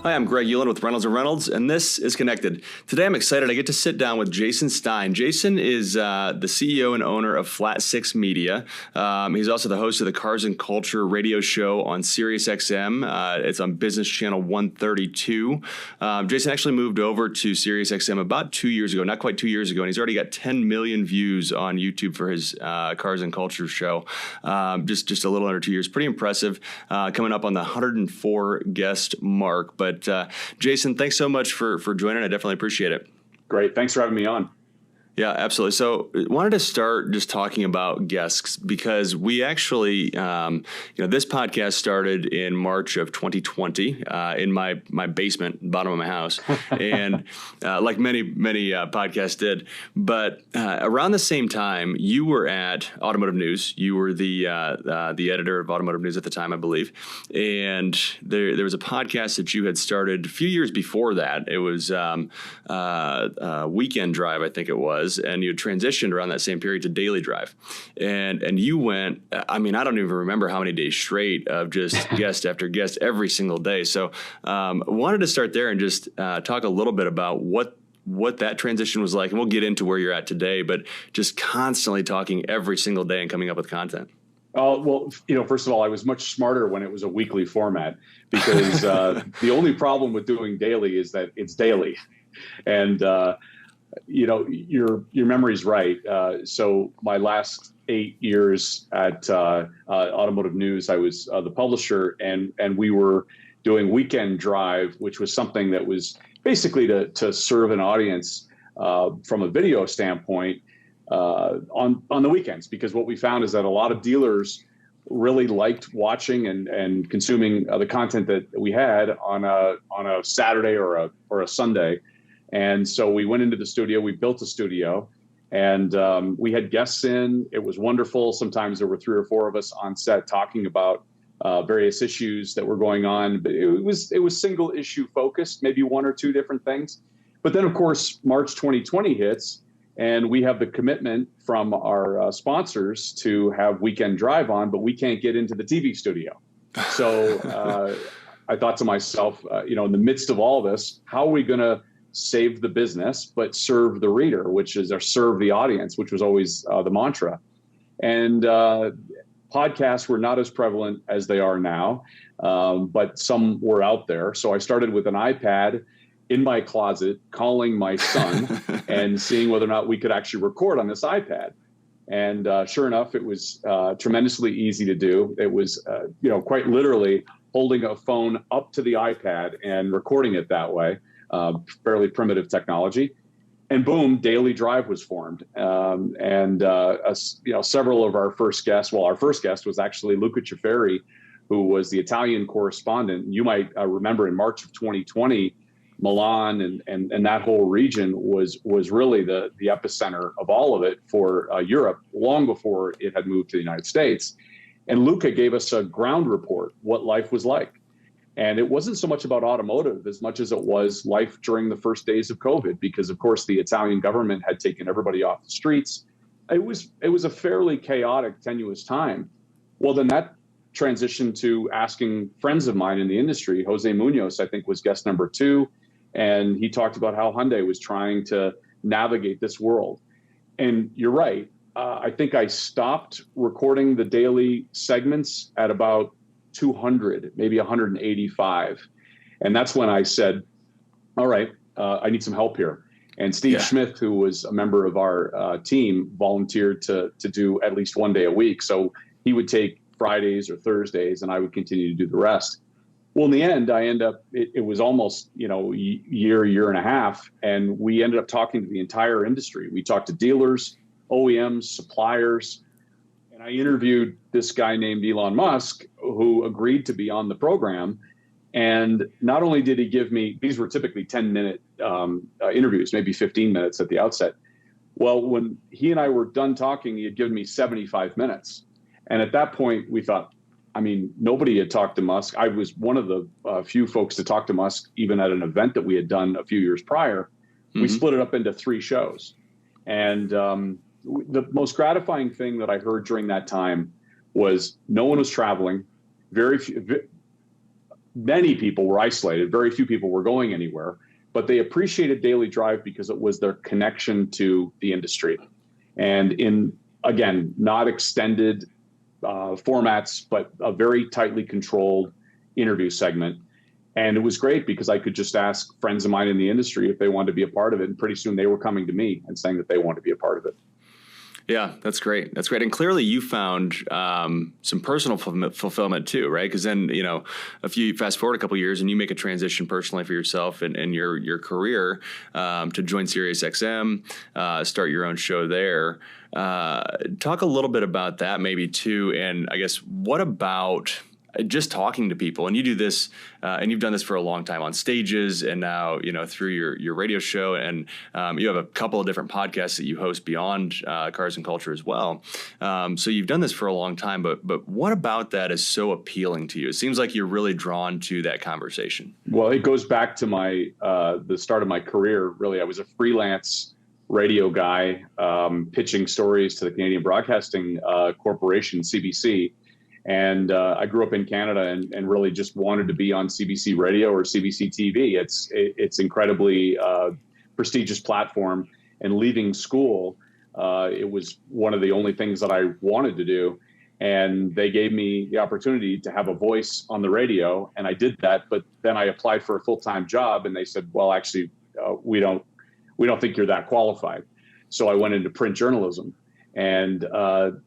Hi, I'm Greg Ulan with Reynolds & Reynolds, and this is Connected. Today I'm excited. I get to sit down with Jason Stein. Jason is the CEO and owner of Flat 6 Media. He's also the host of the Cars and Culture radio show on SiriusXM. It's on Business Channel 132. Jason actually moved over to SiriusXM about 2 years ago, not quite 2 years ago, and he's already got 10 million views on YouTube for his Cars and Culture show. Just a little under 2 years. Pretty impressive. Coming up on the 104 guest mark. But Jason, thanks so much for joining. I definitely appreciate it. Great. Thanks for having me on. Yeah, absolutely. So wanted to start just talking about guests because we actually, this podcast started in March of 2020 in my basement, bottom of my house, and like many podcasts did. But around the same time, you were at Automotive News. You were the editor of Automotive News at the time, I believe. And there was a podcast that you had started a few years before that. It was Weekend Drive, I think it was. And you had transitioned around that same period to Daily Drive. And you went, I don't even remember how many days straight of just guest after guest every single day. So wanted to start there and just talk a little bit about what that transition was like. And we'll get into where you're at today, but just constantly talking every single day and coming up with content. Well, first of all, I was much smarter when it was a weekly format because the only problem with doing daily is that it's daily. And your memory's right. So my last 8 years at Automotive News, I was the publisher, and we were doing Weekend Drive, which was something that was basically to serve an audience from a video standpoint on the weekends. Because what we found is that a lot of dealers really liked watching and consuming the content that we had on a Saturday or a Sunday. And so we went into the studio, we built a studio, and we had guests in. It was wonderful. Sometimes there were 3 or 4 of us on set talking about various issues that were going on. But it was single issue focused, maybe 1 or 2 different things. But then, of course, March 2020 hits, and we have the commitment from our sponsors to have Weekend Drive on, but we can't get into the TV studio. So I thought to myself, in the midst of all this, how are we going to save the business, but serve the reader, or serve the audience, which was always the mantra. And podcasts were not as prevalent as they are now, but some were out there. So I started with an iPad in my closet, calling my son and seeing whether or not we could actually record on this iPad. And sure enough, it was tremendously easy to do. It was, quite literally holding a phone up to the iPad and recording it that way. Fairly primitive technology, and boom, Daily Drive was formed. Several of our first guests. Well, our first guest was actually Luca Ciferri, who was the Italian correspondent. You might remember in March of 2020, Milan and that whole region was really the epicenter of all of it for Europe, long before it had moved to the United States. And Luca gave us a ground report, what life was like. And it wasn't so much about automotive as much as it was life during the first days of COVID, because, of course, the Italian government had taken everybody off the streets. It was a fairly chaotic, tenuous time. Well, then that transitioned to asking friends of mine in the industry. Jose Munoz, I think, was guest number 2. And he talked about how Hyundai was trying to navigate this world. And you're right. I think I stopped recording the daily segments at about 200, maybe 185. And that's when I said, all right, I need some help here. And Steve Smith, who was a member of our team, volunteered to do at least 1 day a week. So he would take Fridays or Thursdays, and I would continue to do the rest. Well, in the end, it was almost, year and a half. And we ended up talking to the entire industry. We talked to dealers, OEMs, suppliers. And I interviewed this guy named Elon Musk, who agreed to be on the program. And not only did he give me, these were typically 10-minute interviews, maybe 15 minutes at the outset. Well, when he and I were done talking, he had given me 75 minutes. And at that point, we thought, nobody had talked to Musk. I was one of the few folks to talk to Musk, even at an event that we had done a few years prior. Mm-hmm. We split it up into 3 shows. And the most gratifying thing that I heard during that time was no one was traveling. many people were isolated. Very few people were going anywhere, but they appreciated Daily Drive because it was their connection to the industry. And in, again, not extended formats, but a very tightly controlled interview segment. And it was great because I could just ask friends of mine in the industry if they wanted to be a part of it. And pretty soon they were coming to me and saying that they wanted to be a part of it. Yeah, that's great. That's great. And clearly you found some personal fulfillment too, right? Because then, if you fast forward a couple of years and you make a transition personally for yourself and your career to join SiriusXM, start your own show there. Talk a little bit about that maybe too. And I guess what about just talking to people? And you do this, and you've done this for a long time on stages, and now through your radio show, and you have a couple of different podcasts that you host beyond Cars and Culture as well. So you've done this for a long time, but what about that is so appealing to you? It seems like you're really drawn to that conversation. Well, it goes back to my the start of my career. Really, I was a freelance radio guy, pitching stories to the Canadian Broadcasting Corporation, CBC. And I grew up in Canada and really just wanted to be on CBC radio or CBC TV. It's incredibly prestigious platform. And leaving school, it was one of the only things that I wanted to do. And they gave me the opportunity to have a voice on the radio, and I did that. But then I applied for a full-time job, and they said, "Well, actually, we don't think you're that qualified." So I went into print journalism. And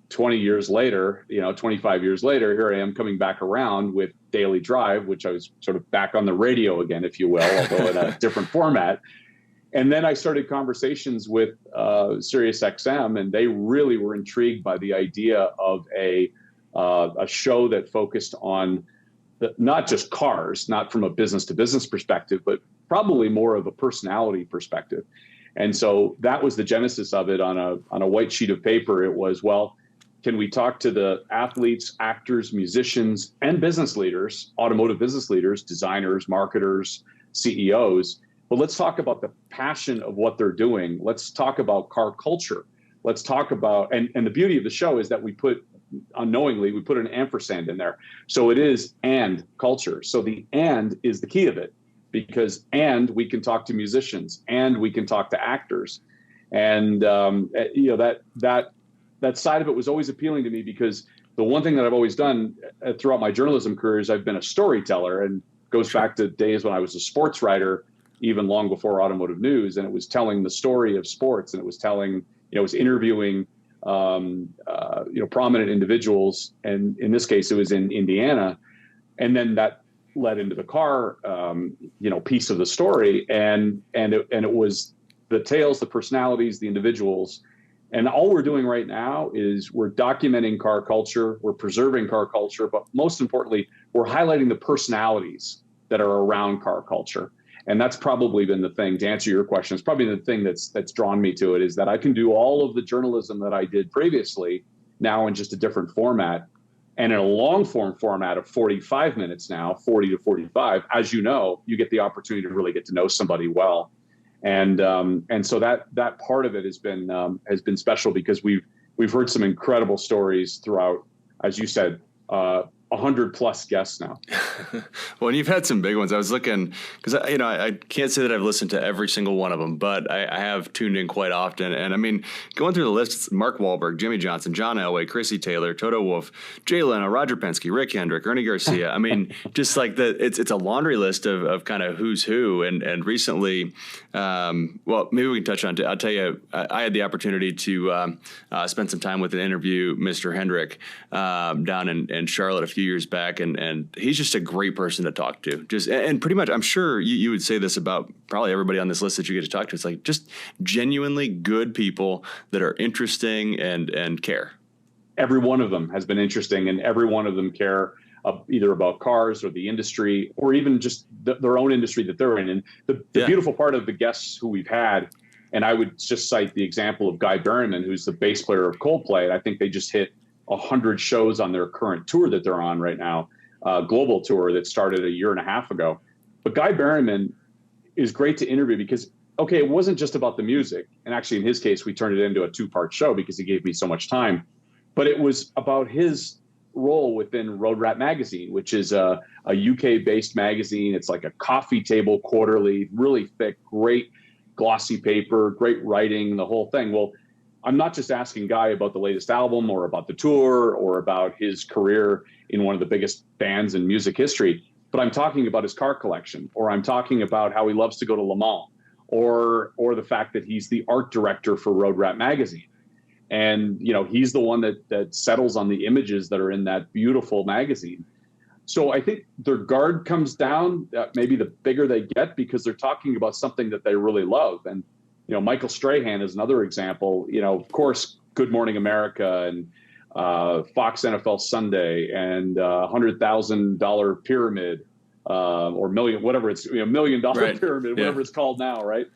20 years later, 25 years later, here I am coming back around with Daily Drive, which I was sort of back on the radio again, if you will, although in a different format. And then I started conversations with SiriusXM, and they really were intrigued by the idea of a show that focused on not just cars, not from a business to business perspective, but probably more of a personality perspective. And so that was the genesis of it. On a white sheet of paper, it was, well, can we talk to the athletes, actors, musicians, and business leaders, automotive business leaders, designers, marketers, CEOs, but let's talk about the passion of what they're doing. Let's talk about car culture. Let's talk about, and the beauty of the show is that we put an ampersand in there. So it is and culture. So the and is the key of it. Because we can talk to musicians and we can talk to actors, and that side of it was always appealing to me, because the one thing that I've always done throughout my journalism career is I've been a storyteller, and goes back to days when I was a sports writer, even long before Automotive News, and it was telling the story of sports, and it was telling, it was interviewing prominent individuals, and in this case it was in Indiana, and then that led into the car, piece of the story. And it was the tales, the personalities, the individuals. And all we're doing right now is we're documenting car culture, we're preserving car culture, but most importantly, we're highlighting the personalities that are around car culture. And that's probably been the thing, to answer your question, it's probably the thing that's drawn me to it, is that I can do all of the journalism that I did previously now in just a different format. And in a long form format of 45 minutes now, 40 to 45, as you know, you get the opportunity to really get to know somebody well. And so that part of it has been special, because we've heard some incredible stories throughout, as you said, 100 plus guests now. Well, and you've had some big ones. I was looking, because I can't say that I've listened to every single one of them, but I have tuned in quite often. And I mean, going through the list, Mark Wahlberg, Jimmy Johnson, John Elway, Chrissy Taylor, Toto Wolff, Jay Leno, Roger Penske, Rick Hendrick, Ernie Garcia. I mean, just like it's a laundry list of kind of who's who. And recently, well, maybe we can touch on it. I'll tell you, I had the opportunity to spend some time with and interview Mr. Hendrick down in Charlotte a few years back, and he's just a great person to talk to. And pretty much, I'm sure you would say this about probably everybody on this list that you get to talk to. It's like just genuinely good people that are interesting and care. Every one of them has been interesting, and every one of them care either about cars or the industry, or even just their own industry that they're in. And the beautiful part of the guests who we've had, and I would just cite the example of Guy Berryman, who's the bass player of Coldplay. And I think they just hit 100 shows on their current tour that they're on right now, global tour that started a year and a half ago. But Guy Berryman is great to interview because, okay, it wasn't just about the music. And actually, in his case, we turned it into a 2-part show because he gave me so much time. But it was about his role within Road Rat Magazine, which is a UK-based magazine. It's like a coffee table quarterly, really thick, great glossy paper, great writing, the whole thing. Well, I'm not just asking Guy about the latest album or about the tour or about his career in one of the biggest bands in music history, but I'm talking about his car collection, or I'm talking about how he loves to go to Le Mans, or the fact that he's the art director for Road Rat Magazine. And, he's the one that settles on the images that are in that beautiful magazine. So I think their guard comes down, maybe the bigger they get, because they're talking about something that they really love. And, Michael Strahan is another example. Of course, Good Morning America and Fox NFL Sunday and $100,000 pyramid or million, whatever it's, $1 million Right. pyramid, whatever it's called now, right?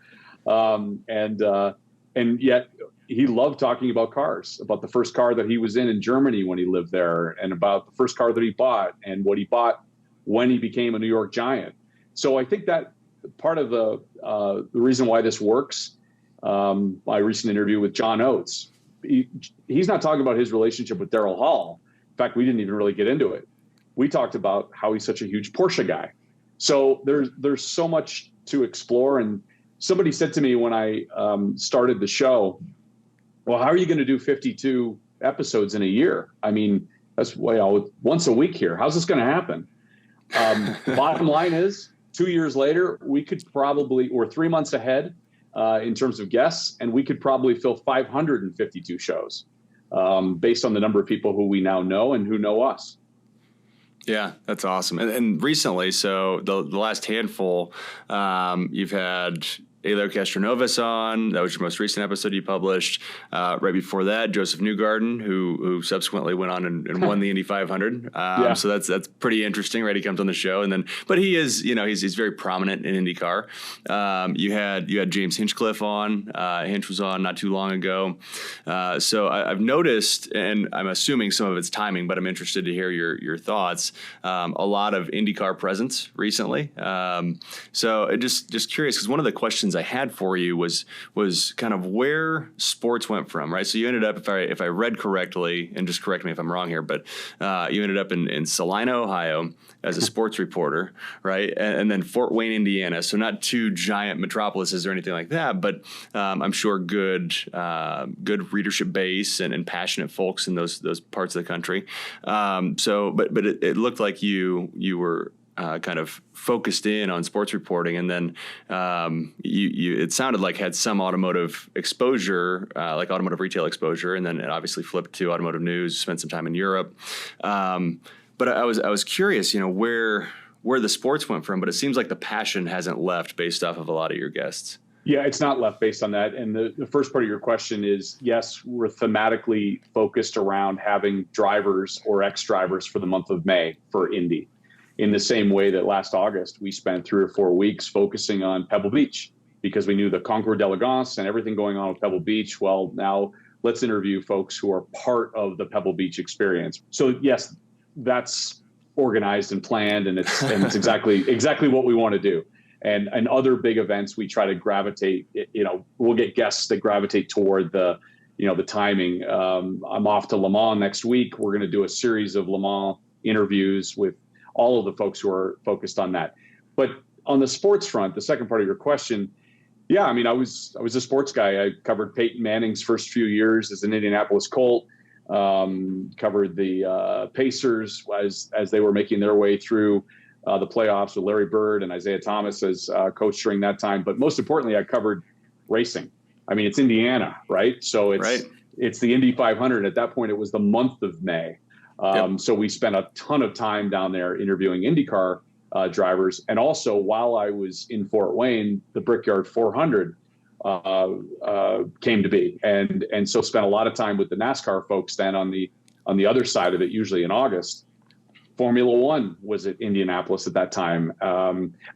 And yet he loved talking about cars, about the first car that he was in Germany when he lived there, and about the first car that he bought and what he bought when he became a New York Giant. So I think that part of the reason why this works, my recent interview with John Oates, he's not talking about his relationship with Daryl Hall. In fact, we didn't even really get into it. We talked about how he's such a huge Porsche guy. So there's so much to explore. And somebody said to me when I started the show, well, how are you going to do 52 episodes in a year? I mean, that's once a week here. How's this going to happen? Bottom line is, 2 years later, we're 3 months ahead in terms of guests, and we could probably fill 552 shows based on the number of people who we now know and who know us. Yeah, that's awesome. And recently, so the last handful, you've had Elio Castronovas on. That was your most recent episode you published. Right before that, Joseph Newgarden, who subsequently went on and won the Indy 500. So that's pretty interesting, right? He comes on the show, but he is, he's very prominent in IndyCar. You had James Hinchcliffe on. Hinch was on not too long ago. So I've noticed, and I'm assuming some of it's timing, but I'm interested to hear your thoughts. A lot of IndyCar presence recently. So just curious, because one of the questions I had for you was kind of where sports went from, right? So you ended up, if I read correctly, and just correct me if I'm wrong here, but you ended up in Salina, Ohio as a sports reporter, right? And then Fort Wayne, Indiana. So not two giant metropolises or anything like that, but I'm sure good readership base and passionate folks in those parts of the country. But it looked like you were kind of focused in on sports reporting, and then you it sounded like had some automotive exposure, like automotive retail exposure, and then it obviously flipped to automotive news, spent some time in Europe. But I was curious, where the sports went from, but it seems like the passion hasn't left based off of a lot of your guests. Yeah, it's not left based on that. And the first part of your question is, yes, we're thematically focused around having drivers or ex-drivers for the month of May for Indy. In the same way that last August, we spent 3 or 4 weeks focusing on Pebble Beach because we knew the Concours d'Elegance and everything going on with Pebble Beach. Well, now let's interview folks who are part of the Pebble Beach experience. So yes, that's organized and planned, and it's exactly what we want to do. And other big events, we try to gravitate, we'll get guests that gravitate toward the timing. I'm off to Le Mans next week. We're going to do a series of Le Mans interviews with all of the folks who are focused on that. But on the sports front, the second part of your question, yeah, I mean, I was a sports guy. I covered Peyton Manning's first few years as an Indianapolis Colt, covered the Pacers as they were making their way through the playoffs with Larry Bird and Isaiah Thomas as coach during that time. But most importantly, I covered racing. I mean, it's Indiana, right? So it's the Indy 500. At that point, it was the month of May. So we spent a ton of time down there interviewing IndyCar drivers. And also, while I was in Fort Wayne, the Brickyard 400 came to be. And so spent a lot of time with the NASCAR folks then on the other side of it, usually in August. Formula One was at Indianapolis at that time,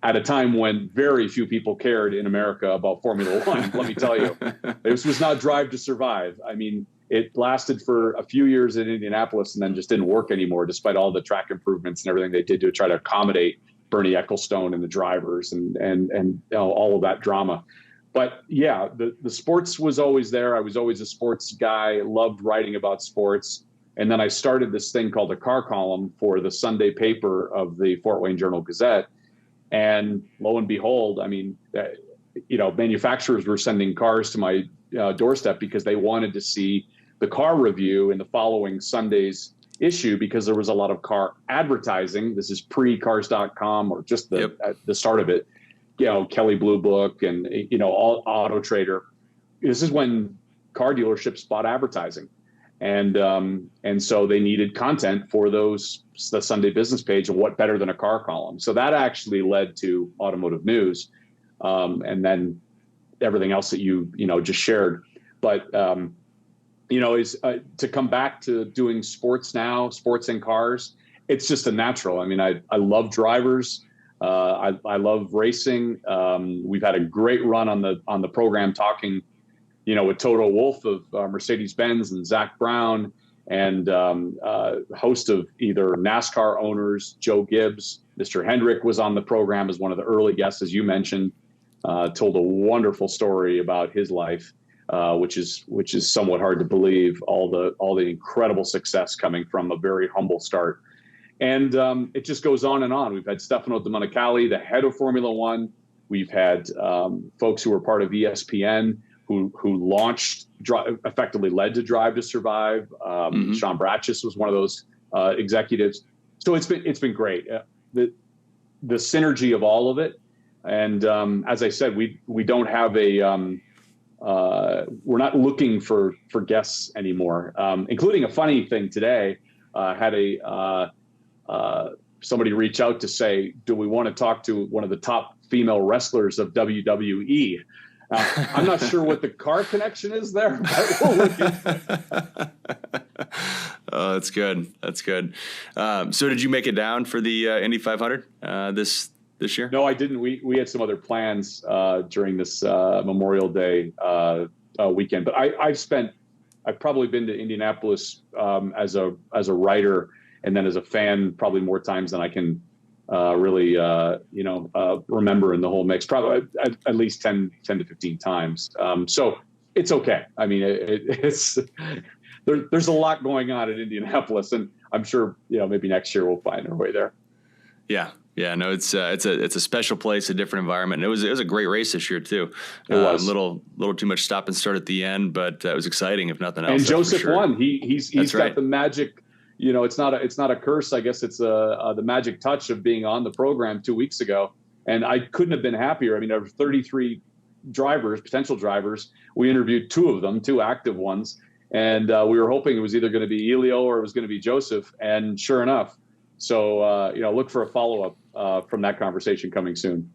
at a time when very few people cared in America about Formula One. Let me tell you, this was not Drive to Survive. I mean, it lasted for a few years in Indianapolis and then just didn't work anymore, despite all the track improvements and everything they did to try to accommodate Bernie Ecclestone and the drivers and all of that drama. But yeah, the sports was always there. I was always a sports guy, loved writing about sports. And then I started this thing called a car column for the Sunday paper of the Fort Wayne Journal-Gazette. And lo and behold, I mean, manufacturers were sending cars to my doorstep because they wanted to see the car review in the following Sunday's issue, because there was a lot of car advertising. This is pre-cars.com, or just at the start of it, Kelley Blue Book and, all Auto Trader. This is when car dealerships bought advertising. And so they needed content for the Sunday business page, and what better than a car column? So that actually led to Automotive News, and then everything else that you just shared. But is to come back to doing sports now, sports and cars. It's just a natural. I mean, I love drivers. I love racing. We've had a great run on the program talking, with Toto Wolff of Mercedes-Benz and Zach Brown, and host of either NASCAR owners, Joe Gibbs. Mr. Hendrick was on the program as one of the early guests, as you mentioned, told a wonderful story about his life, which is somewhat hard to believe, all the incredible success coming from a very humble start. And it just goes on and on. We've had Stefano Domenicali, the head of Formula One. We've had folks who were part of ESPN, who launched, effectively led to Drive to Survive. Sean Bratches was one of those executives. So it's been great. The synergy of all of it. And as I said, we don't have we're not looking for guests anymore, including a funny thing today. Had somebody reach out to say, do we want to talk to one of the top female wrestlers of WWE? I'm not sure what the car connection is there, but we'll look into it. Oh, that's good. That's good. So did you make it down for the Indy 500 this year? No, I didn't. We had some other plans during this Memorial Day weekend, but I've probably been to Indianapolis as a writer, and then as a fan probably more times than I can really remember in the whole mix. Probably at least 10 to 15 times. So it's okay. I mean, it's there's a lot going on in Indianapolis, and I'm sure maybe next year we'll find our way there. Yeah. Yeah, no, it's a special place, a different environment. And it was a great race this year too. It was a little too much stop and start at the end, but it was exciting if nothing else. And Joseph won. He's got right. The magic. It's not a curse. I guess it's the magic touch of being on the program 2 weeks ago, and I couldn't have been happier. I mean, there were 33 potential drivers. We interviewed 2 of them, 2 active ones, and we were hoping it was either going to be Elio or it was going to be Joseph, and sure enough. So look for a follow-up from that conversation coming soon.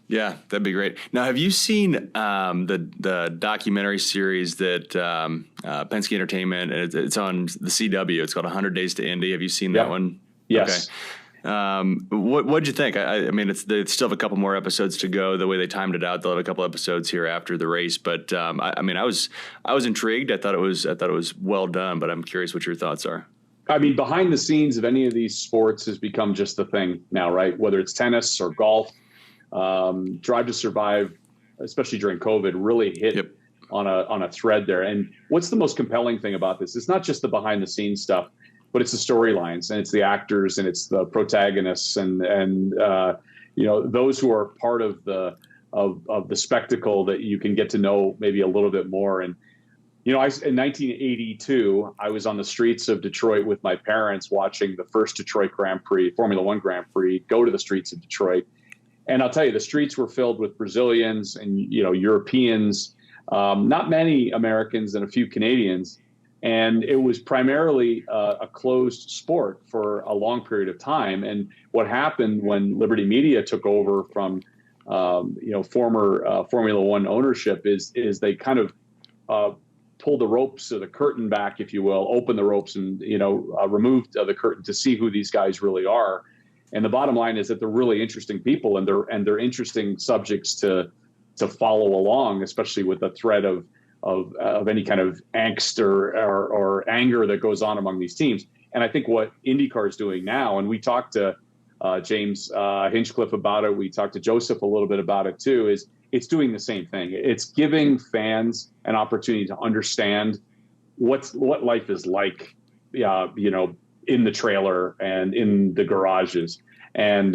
Yeah, that'd be great. Now, have you seen the documentary series that Penske Entertainment? It's on the CW. It's called 100 Days to Indy. Have you seen that one? Yes. Okay. What'd you think? I mean, they still have a couple more episodes to go. The way they timed it out, they'll have a couple episodes here after the race. But I was intrigued. I thought it was well done. But I'm curious what your thoughts are. I mean, behind the scenes of any of these sports has become just the thing now, right? Whether it's tennis or golf, Drive to Survive, especially during COVID, really hit on a thread there. And what's the most compelling thing about this? It's not just the behind the scenes stuff, but it's the storylines, and it's the actors, and it's the protagonists, and those who are part of the spectacle that you can get to know maybe a little bit more. And in 1982, I was on the streets of Detroit with my parents watching the first Detroit Grand Prix, Formula One Grand Prix, go to the streets of Detroit. And I'll tell you, the streets were filled with Brazilians and, Europeans, not many Americans and a few Canadians. And it was primarily a closed sport for a long period of time. And what happened when Liberty Media took over from, former Formula One ownership is they kind of pulled the ropes of the curtain back, if you will, opened the ropes and, removed the curtain to see who these guys really are. And the bottom line is that they're really interesting people, and they're interesting subjects to follow along, especially with the threat of any kind of angst or anger that goes on among these teams. And I think what IndyCar is doing now, and we talked to James Hinchcliffe about it, we talked to Joseph a little bit about it too, is it's doing the same thing. It's giving fans an opportunity to understand what life is like in the trailer and in the garages. And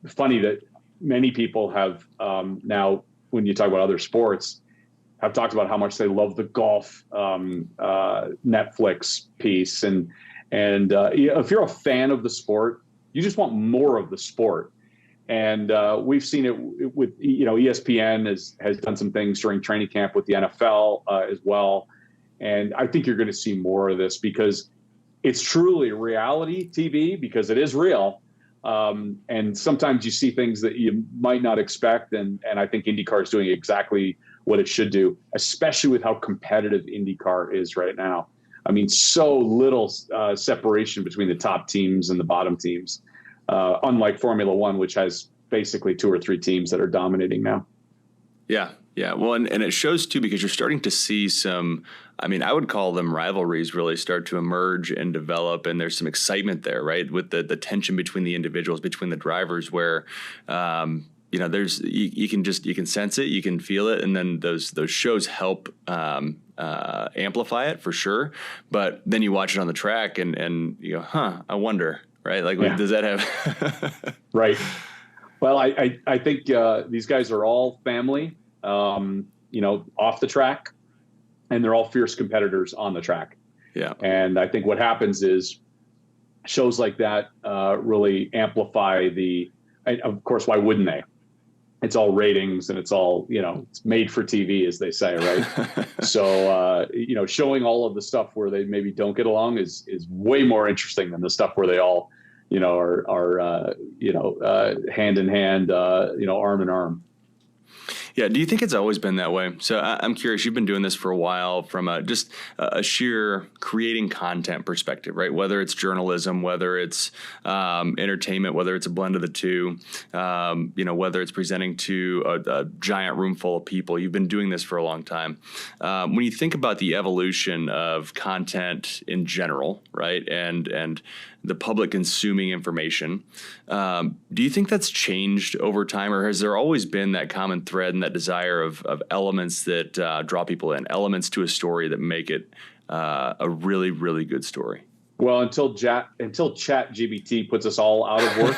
funny that many people have now, when you talk about other sports, have talked about how much they love the golf Netflix piece. And if you're a fan of the sport, you just want more of the sport. And we've seen it with, ESPN has done some things during training camp with the NFL as well. And I think you're going to see more of this because it's truly reality TV, because it is real. And sometimes you see things that you might not expect. And I think IndyCar is doing exactly what it should do, especially with how competitive IndyCar is right now. I mean, so little separation between the top teams and the bottom teams, unlike Formula One, which has basically 2 or 3 teams that are dominating now. Yeah. Yeah. Well, and it shows too, because you're starting to see some, I would call them rivalries really start to emerge and develop. And there's some excitement there, right? With the tension between the individuals, between the drivers, where, there's, you can sense it, you can feel it. And then those shows help, amplify it for sure. But then you watch it on the track and you go, I wonder, right? Like, does that have? Right. Well, I think these guys are all family, off the track, and they're all fierce competitors on the track. Yeah. And I think what happens is shows like that really amplify and of course, why wouldn't they? It's all ratings and it's all, it's made for TV, as they say, right? So, showing all of the stuff where they maybe don't get along is way more interesting than the stuff where they all, are hand in hand, arm in arm. Yeah. Do you think it's always been that way? So I'm curious, you've been doing this for a while from just a sheer creating content perspective, right? Whether it's journalism, whether it's entertainment, whether it's a blend of the two, whether it's presenting to a giant room full of people. You've been doing this for a long time. When you think about the evolution of content in general, right? And the public consuming information, do you think that's changed over time, or has there always been that common thread and that desire of elements that draw people in, elements to a story that make it a really, really good story? Well, until ChatGPT puts us all out of work,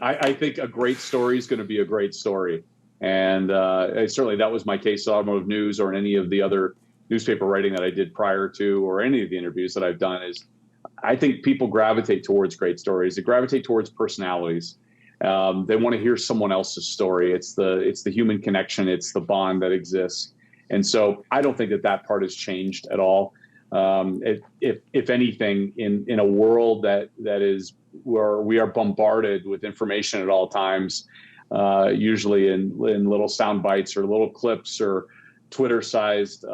I think a great story is going to be a great story. And certainly that was my case at Automotive News or in any of the other newspaper writing that I did prior to, or any of the interviews that I've done. Is I think people gravitate towards great stories. They gravitate towards personalities. They want to hear someone else's story. It's the human connection. It's the bond that exists. And so I don't think that part has changed at all. If anything, in a world that is where we are bombarded with information at all times, usually in little sound bites or little clips or Twitter-sized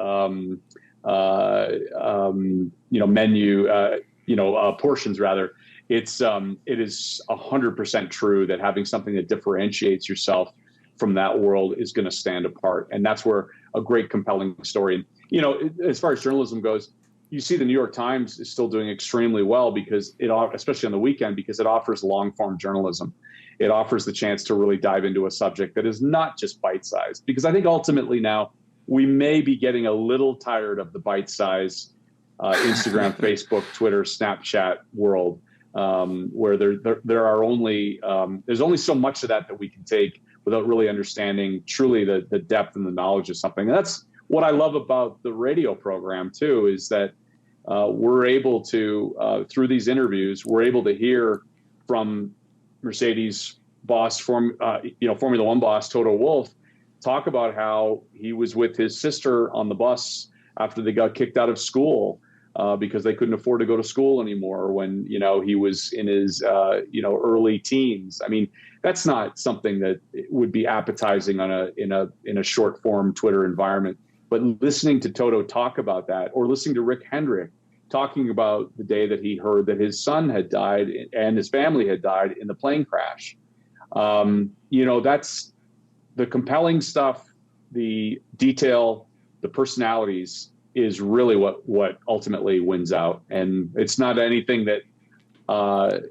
menu. Portions rather. It is 100% true that having something that differentiates yourself from that world is going to stand apart. And that's where a great, compelling story. As far as journalism goes, you see the New York Times is still doing extremely well because especially on the weekend, because it offers long form journalism. It offers the chance to really dive into a subject that is not just bite-sized, because I think ultimately now we may be getting a little tired of the bite-sized Instagram, Facebook, Twitter, Snapchat world, where there are only there's only so much of that we can take without really understanding truly the depth and the knowledge of something. And that's what I love about the radio program too, is that we're able to through these interviews, we're able to hear from Mercedes boss, Formula One boss Toto Wolff, talk about how he was with his sister on the bus after they got kicked out of school. Because they couldn't afford to go to school anymore when, he was in his, early teens. I mean, that's not something that would be appetizing in a short form Twitter environment. But listening to Toto talk about that, or listening to Rick Hendrick talking about the day that he heard that his son had died and his family had died in the plane crash. That's the compelling stuff, the detail, the personalities is really what ultimately wins out. And it's not anything that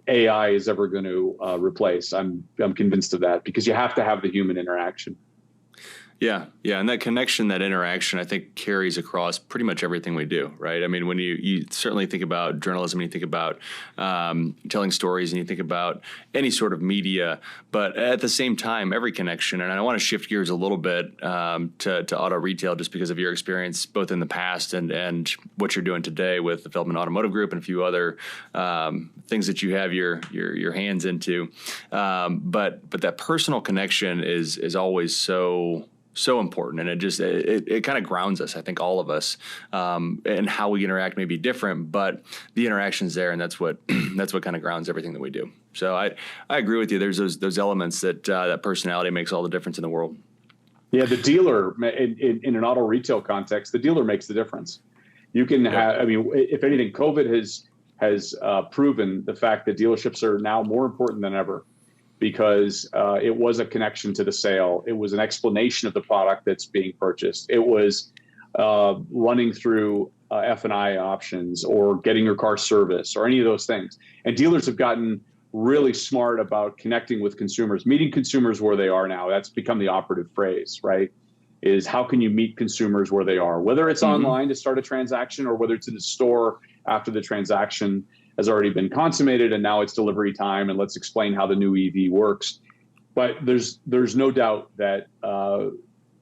AI is ever going to replace. I'm convinced of that, because you have to have the human interaction. Yeah, and that connection, that interaction, I think carries across pretty much everything we do, right? I mean, when you certainly think about journalism, and you think about telling stories, and you think about any sort of media, but at the same time, every connection, and I want to shift gears a little bit to auto retail, just because of your experience, both in the past and what you're doing today with the Feldman Automotive Group and a few other things that you have your hands into. But that personal connection is always so important, and it kind of grounds us. I think all of us, and how we interact may be different, but the interaction's there, and that's what kind of grounds everything that we do. So I agree with you. There's those elements that personality makes all the difference in the world. Yeah, the dealer in an auto retail context, the dealer makes the difference. You can have, I mean, if anything, COVID has proven the fact that dealerships are now more important than ever, because it was a connection to the sale. It was an explanation of the product that's being purchased. It was running through F&I options, or getting your car serviced, or any of those things. And dealers have gotten really smart about connecting with consumers, meeting consumers where they are now. That's become the operative phrase, right? Is how can you meet consumers where they are, whether it's online to start a transaction, or whether it's in the store after the transaction has already been consummated and now it's delivery time, and let's explain how the new EV works. But there's no doubt that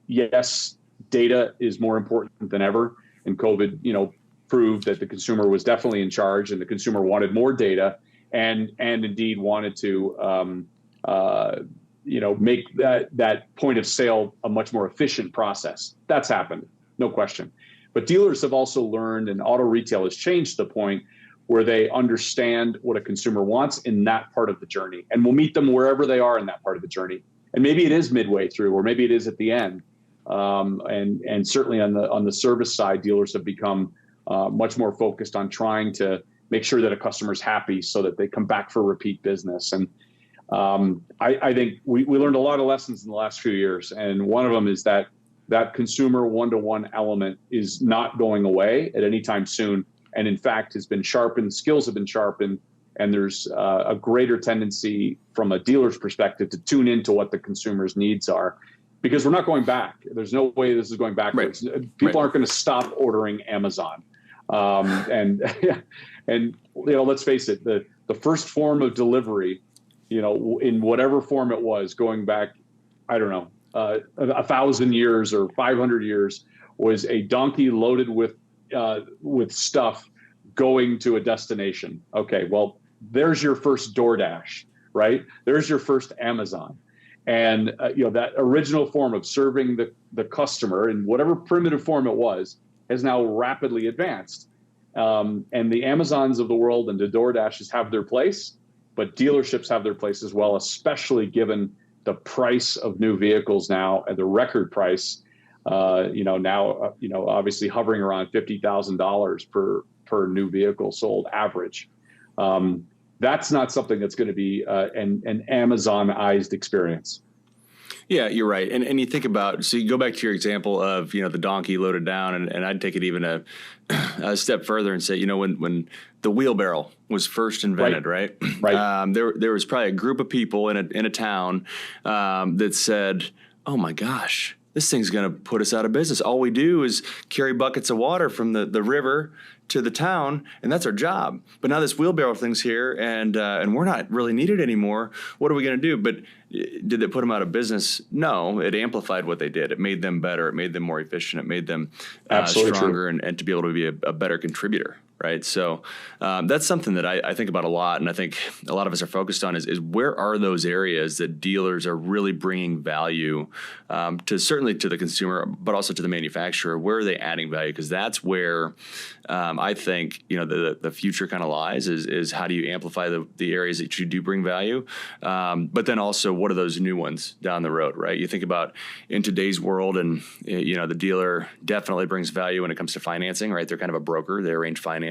yes, data is more important than ever, and COVID proved that the consumer was definitely in charge, and the consumer wanted more data, and indeed wanted to make that point of sale a much more efficient process. That's happened, no question. But dealers have also learned, and auto retail has changed to the point where they understand what a consumer wants in that part of the journey, and will meet them wherever they are in that part of the journey. And maybe it is midway through, or maybe it is at the end. And certainly on the service side, dealers have become much more focused on trying to make sure that a customer's happy, so that they come back for repeat business. And I think we learned a lot of lessons in the last few years, and one of them is that consumer one-to-one element is not going away at any time soon. And in fact, has been sharpened, skills have been sharpened, and there's a greater tendency from a dealer's perspective to tune into what the consumer's needs are, because we're not going back. There's no way this is going backwards. Right. People aren't going to stop ordering Amazon. And let's face it, the first form of delivery, in whatever form it was, going back, I don't know, 1,000 years or 500 years, was a donkey loaded with stuff going to a destination. Okay, well, there's your first DoorDash, right? There's your first Amazon. And that original form of serving the customer, in whatever primitive form it was, has now rapidly advanced. And the Amazons of the world and the DoorDashes have their place, but dealerships have their place as well, especially given the price of new vehicles now, at the record price. Obviously hovering around $50,000 per new vehicle sold average. That's not something that's going to be an Amazonized experience. Yeah, you're right. And you think about, so you go back to your example of, the donkey loaded down, and I'd take it even a step further and say, when the wheelbarrow was first invented, right? There was probably a group of people in a town that said, oh my gosh, this thing's going to put us out of business. All we do is carry buckets of water from the river to the town, and that's our job. But now this wheelbarrow thing's here, and we're not really needed anymore. What are we going to do? But did it put them out of business? No, it amplified what they did. It made them better. It made them more efficient. It made them stronger and to be able to be a better contributor. Right. So that's something that I think about a lot. And I think a lot of us are focused on is where are those areas that dealers are really bringing value certainly to the consumer, but also to the manufacturer? Where are they adding value? Because that's where I think, the future kind of lies is how do you amplify the areas that you do bring value? But then also, what are those new ones down the road? Right. You think about in today's world, and, the dealer definitely brings value when it comes to financing. Right. They're kind of a broker. They arrange financing.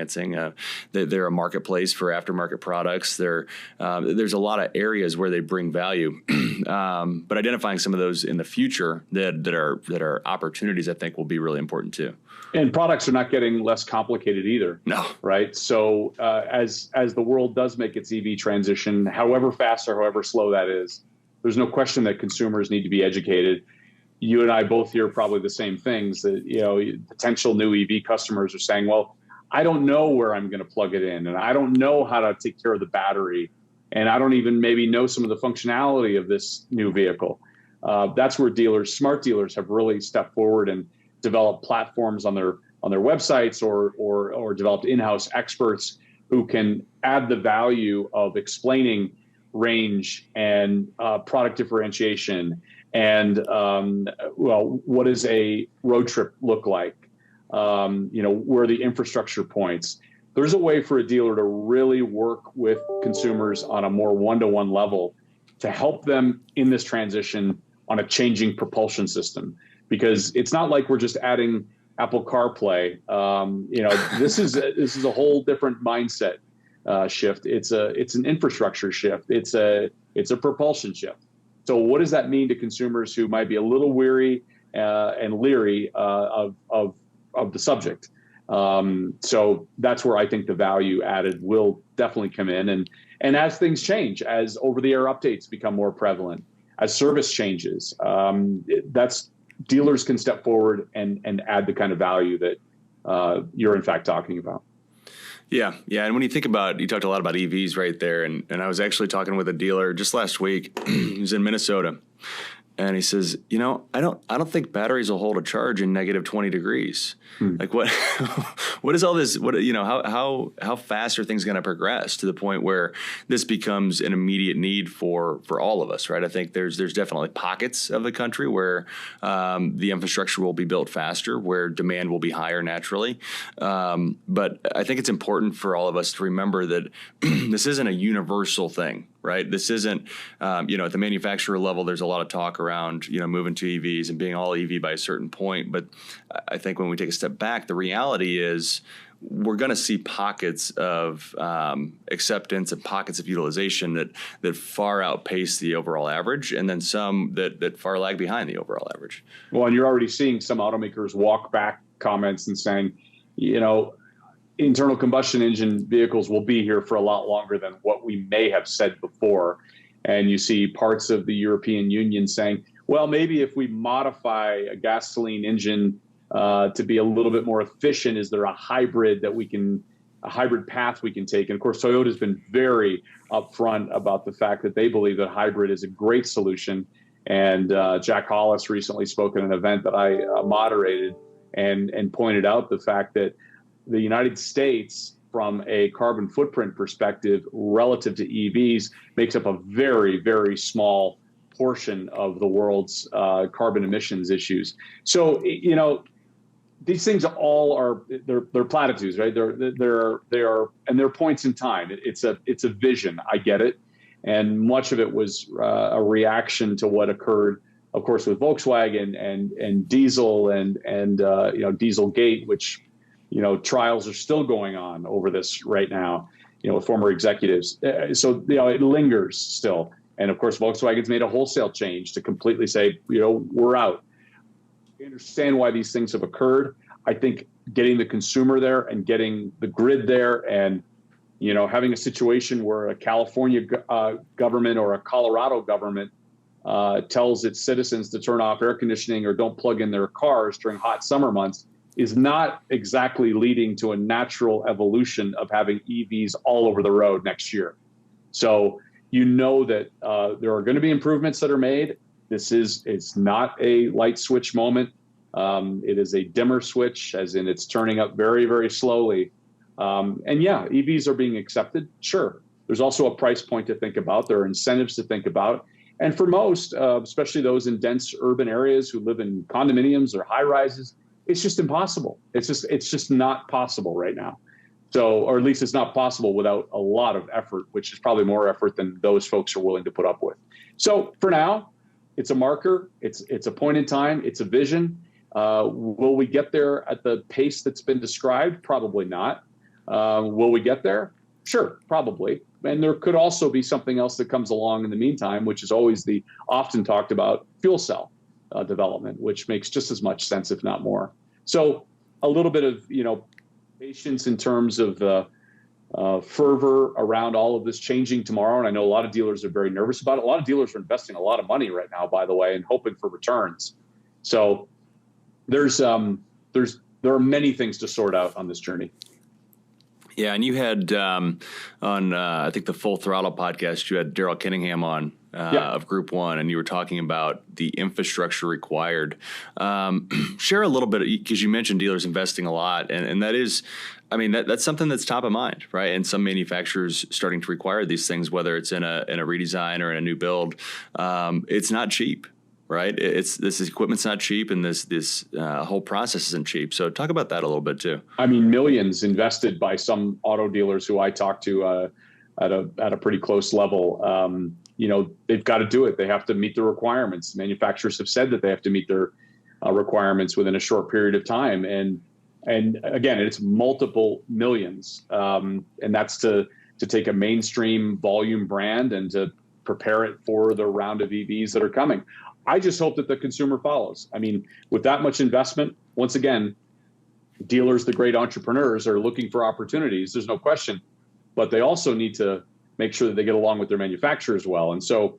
They're a marketplace for aftermarket products. There's a lot of areas where they bring value, but identifying some of those in the future that are opportunities, I think, will be really important too. And products are not getting less complicated either. No. Right. So as the world does make its EV transition, however fast or however slow that is, there's no question that consumers need to be educated. you and I both hear probably the same things, that, potential new EV customers are saying, well, I don't know where I'm going to plug it in, and I don't know how to take care of the battery, and I don't even maybe know some of the functionality of this new vehicle. That's where smart dealers have really stepped forward and developed platforms on their websites, or developed in-house experts who can add the value of explaining range and product differentiation, and what does a road trip look like? Where are the infrastructure points? There's a way for a dealer to really work with consumers on a more one-to-one level to help them in this transition on a changing propulsion system, because it's not like we're just adding Apple CarPlay. This is a whole different mindset shift. It's an infrastructure shift. It's a propulsion shift. So what does that mean to consumers who might be a little weary and leery of the subject? So that's where I think the value added will definitely come in. And as things change, as over-the-air updates become more prevalent, as service changes, dealers can step forward and add the kind of value that you're in fact talking about. Yeah. And when you think about, you talked a lot about EVs right there, and I was actually talking with a dealer just last week. He's in Minnesota, and he says, I don't think batteries will hold a charge in negative 20 degrees. Like what is all this? How fast are things going to progress to the point where this becomes an immediate need for all of us, right? I think there's definitely pockets of the country where the infrastructure will be built faster, where demand will be higher naturally. But I think it's important for all of us to remember that this isn't a universal thing, right? This isn't, at the manufacturer level, there's a lot of talk around, moving to EVs and being all EV by a certain point. But I think when we take a step back, the reality is we're going to see pockets of acceptance and pockets of utilization that far outpace the overall average, and then some that far lag behind the overall average. Well, and you're already seeing some automakers walk back comments and saying, internal combustion engine vehicles will be here for a lot longer than what we may have said before. And you see parts of the European Union saying, well, maybe if we modify a gasoline engine to be a little bit more efficient, is there a hybrid path we can take? And of course, Toyota's been very upfront about the fact that they believe that hybrid is a great solution. And Jack Hollis recently spoke at an event that I moderated and pointed out the fact that the United States, from a carbon footprint perspective relative to EVs, makes up a very, very small portion of the world's carbon emissions issues. So, these things all are they're platitudes, right? They're points in time. It's a vision. I get it, and much of it was a reaction to what occurred, of course, with Volkswagen and diesel and Dieselgate, which trials are still going on over this right now, with former executives. So it lingers still. And of course, Volkswagen's made a wholesale change to completely say, we're out. I understand why these things have occurred. I think getting the consumer there and getting the grid there, and having a situation where a California government or a Colorado government tells its citizens to turn off air conditioning or don't plug in their cars during hot summer months is not exactly leading to a natural evolution of having EVs all over the road next year. So that there are going to be improvements that are made. It's not a light switch moment. It is a dimmer switch, as in it's turning up very, very slowly. EVs are being accepted. Sure. There's also a price point to think about. There are incentives to think about. And for most, especially those in dense urban areas who live in condominiums or high rises, it's just impossible. It's just not possible right now. So, or at least it's not possible without a lot of effort, which is probably more effort than those folks are willing to put up with. So for now, it's a marker. It's a point in time. It's a vision. Will we get there at the pace that's been described? Probably not. Will we get there? Sure, probably. And there could also be something else that comes along in the meantime, which is always the often talked about fuel cell development, which makes just as much sense, if not more. So a little bit of, patience in terms of the fervor around all of this changing tomorrow. And I know a lot of dealers are very nervous about it. A lot of dealers are investing a lot of money right now, by the way, and hoping for returns. So there are many things to sort out on this journey. Yeah, and you had on I think the Full Throttle podcast, you had Daryl Kenningham on of Group One, and you were talking about the infrastructure required. Share a little bit, because you mentioned dealers investing a lot, and that is, I mean, that's something that's top of mind, right? And some manufacturers starting to require these things, whether it's in a redesign or in a new build. It's not cheap. Right, this equipment's not cheap, and this whole process isn't cheap. So talk about that a little bit too. I mean, millions invested by some auto dealers who I talk to at a pretty close level. They've got to do it. They have to meet the requirements. Manufacturers have said that they have to meet their requirements within a short period of time, and again, it's multiple millions, and that's to take a mainstream volume brand and to prepare it for the round of EVs that are coming. I just hope that the consumer follows. I mean, with that much investment, once again, dealers, the great entrepreneurs, are looking for opportunities. There's no question, but they also need to make sure that they get along with their manufacturers well. And so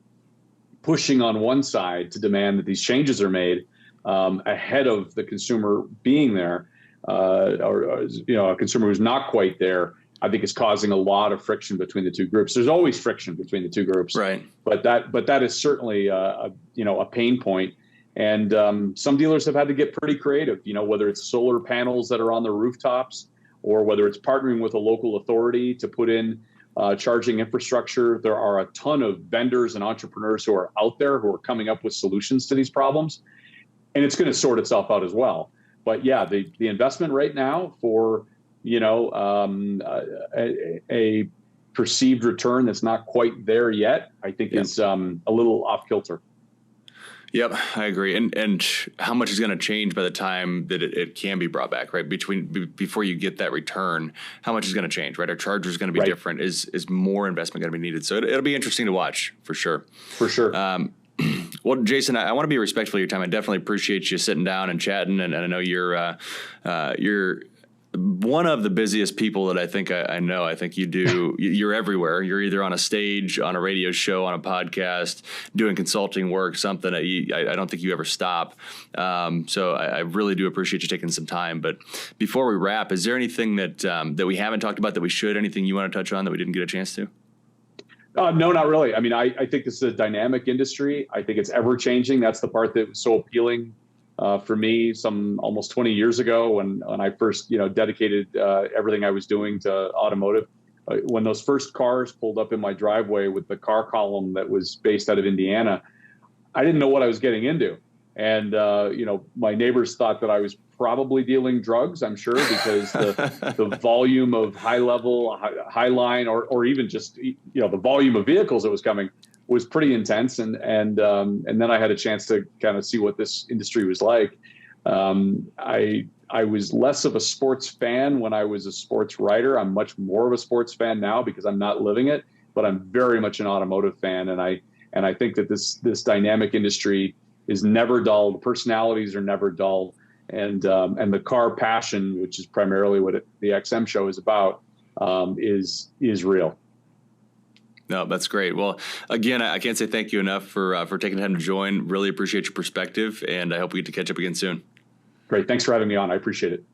pushing on one side to demand that these changes are made ahead of the consumer being there, or a consumer who's not quite there, I think is causing a lot of friction between the two groups. There's always friction between the two groups, right? But that is certainly a pain point. And some dealers have had to get pretty creative. Whether it's solar panels that are on the rooftops, or whether it's partnering with a local authority to put in charging infrastructure. There are a ton of vendors and entrepreneurs who are out there who are coming up with solutions to these problems, and it's going to sort itself out as well. But yeah, the investment right now for a perceived return that's not quite there yet, I think is a little off kilter. Yep, I agree. And how much is going to change by the time that it can be brought back, right? Before you get that return, how much is going to change, right? Our charger is going to be different. Is more investment going to be needed? So it'll be interesting to watch for sure. For sure. Well, Jason, I want to be respectful of your time. I definitely appreciate you sitting down and chatting. And I know you're one of the busiest people that I think I know. I think you're everywhere. You're either on a stage, on a radio show, on a podcast, doing consulting work, something. I don't think you ever stop. So I really do appreciate you taking some time. But before we wrap, is there anything that we haven't talked about that we should? Anything you want to touch on that we didn't get a chance to? No, not really. I mean, I think this is a dynamic industry. I think it's ever changing. That's the part that was so appealing for me some almost 20 years ago when I first, dedicated everything I was doing to automotive. When those first cars pulled up in my driveway with the car column that was based out of Indiana, I didn't know what I was getting into. And, my neighbors thought that I was probably dealing drugs, I'm sure, because the volume of high level, high line, or even just, the volume of vehicles that was coming was pretty intense. And then I had a chance to kind of see what this industry was like. I was less of a sports fan when I was a sports writer. I'm much more of a sports fan now because I'm not living it, but I'm very much an automotive fan. And I think that this dynamic industry is never dull. The personalities are never dull. And the car passion, which is primarily what the XM show is about, is real. No, that's great. Well, again, I can't say thank you enough for taking the time to join. Really appreciate your perspective, and I hope we get to catch up again soon. Great. Thanks for having me on. I appreciate it.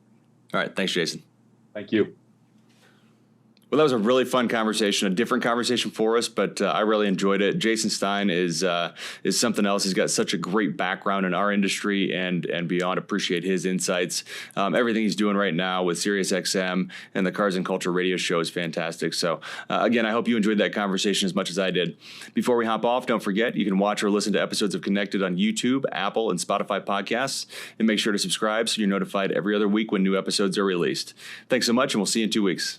All right. Thanks, Jason. Thank you. Well, that was a really fun conversation, a different conversation for us, but I really enjoyed it. Jason Stein is something else. He's got such a great background in our industry and beyond. Appreciate his insights. Everything he's doing right now with SiriusXM and the Cars and Culture radio show is fantastic. So again, I hope you enjoyed that conversation as much as I did. Before we hop off, don't forget, you can watch or listen to episodes of Connected on YouTube, Apple, and Spotify podcasts, and make sure to subscribe so you're notified every other week when new episodes are released. Thanks so much, and we'll see you in 2 weeks.